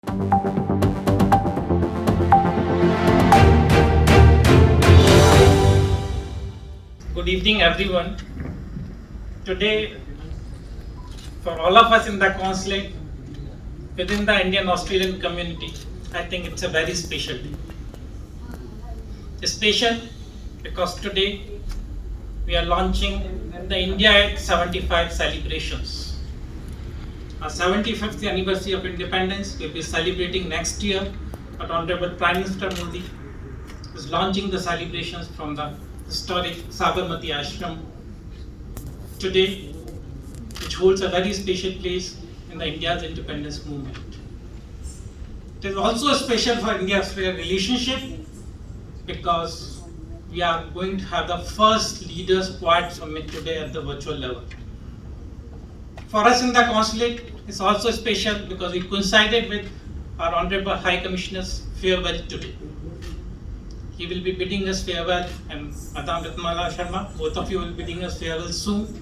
Good evening, everyone. Today, for all of us in the consulate, within the Indian Australian community, I think it's a very special day. It's special because today we are launching the India at 75 celebrations. Our 75th anniversary of independence will be celebrating next year, but Honorable Prime Minister Modi is launching the celebrations from the historic Sabarmati Ashram today, which holds a very special place in the India's independence movement. It is also special for India-Australia relationship because we are going to have the first Leaders Quad Summit today at the virtual level. For us in the consulate, it's also special because we coincided with our Honorable High Commissioner's farewell today. He will be bidding us farewell, and Madam Ratnamala Sharma, both of you will be bidding us farewell soon.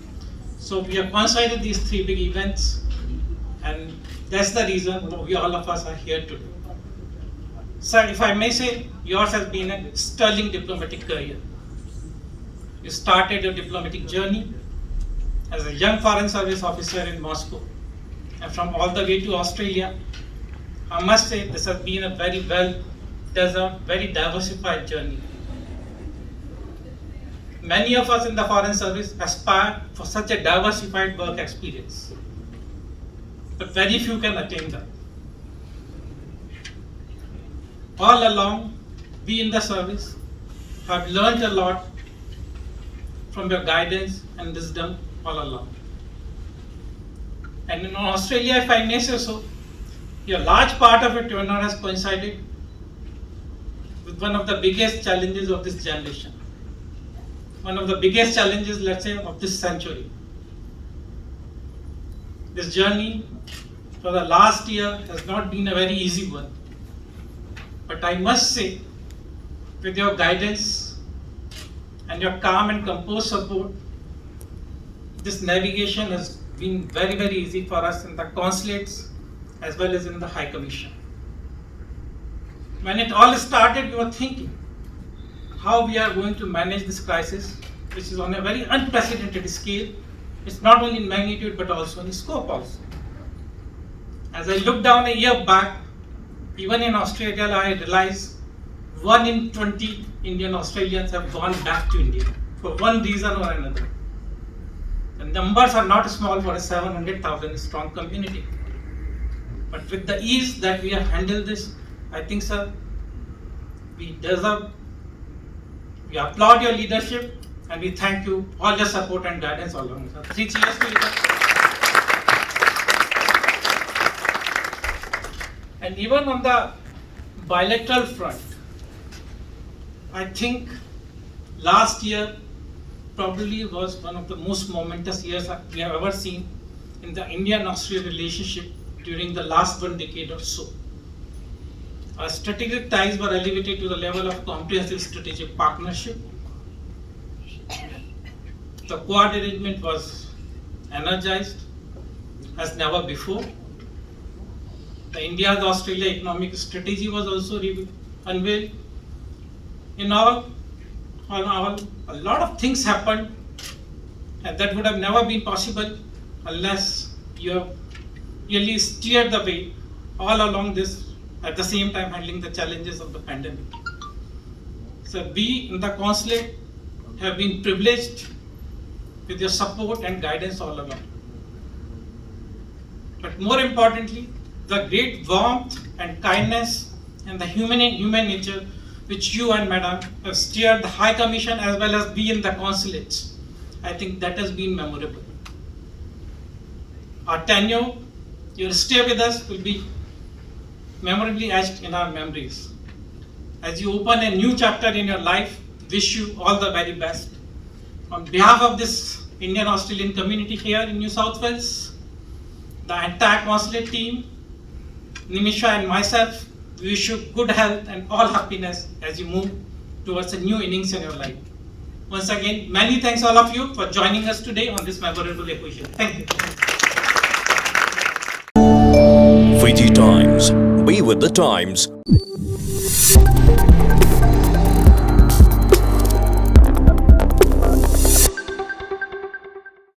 So we have coincided these three big events, and that's the reason we all of us are here today. Sir, if I may say, yours has been a sterling diplomatic career. You started your diplomatic journey as a young foreign service officer in Moscow, and from all the way to Australia. I must say this has been a very well-deserved, very diversified journey. Many of us in the foreign service aspire for such a diversified work experience, but very few can attain that. All along, we in the service have learned a lot from your guidance and wisdom all along. And in Australia, if I may say so, a large part of your tenure has coincided with one of the biggest challenges of this generation. One of the biggest challenges, let's say, of this century. This journey for the last year has not been a very easy one. But I must say, with your guidance and your calm and composed support, this navigation has been very easy for us in the consulates as well as in the High Commission. When it all started, we were thinking how we are going to manage this crisis, which is on a very unprecedented scale. It's not only in magnitude but also in scope also. As I look down a year back, even in Australia, I realized 1 in 20 Indian Australians have gone back to India for one reason or another. The numbers are not small for a 700,000 strong community. But with the ease that we have handled this, I think, sir, we applaud your leadership and we thank you all your support and guidance all along. Sir. 3 cheers to you, sir. And even on the bilateral front, I think last year probably was one of the most momentous years we have ever seen in the Indian-Australian relationship during the last 1 decade or so. Our strategic ties were elevated to the level of comprehensive strategic partnership. The Quad arrangement was energized as never before. The India-Australia economic strategy was also unveiled. In all, a lot of things happened, and that would have never been possible unless you have really steered the way all along this, at the same time handling the challenges of the pandemic. So we in the consulate have been privileged with your support and guidance all along. But more importantly, the great warmth and kindness and the human nature which you and Madam have steered the High Commission as well as we in the consulates, I think that has been memorable. Our tenure, your stay with us will be memorably etched in our memories. As you open a new chapter in your life, wish you all the very best. On behalf of this Indian-Australian community here in New South Wales, the entire consulate team, Nimisha and myself, we wish you good health and all happiness as you move towards a new innings in your life. Once again, many thanks all of you for joining us today on this memorable occasion. Thank you. Fiji Times. Be with the times.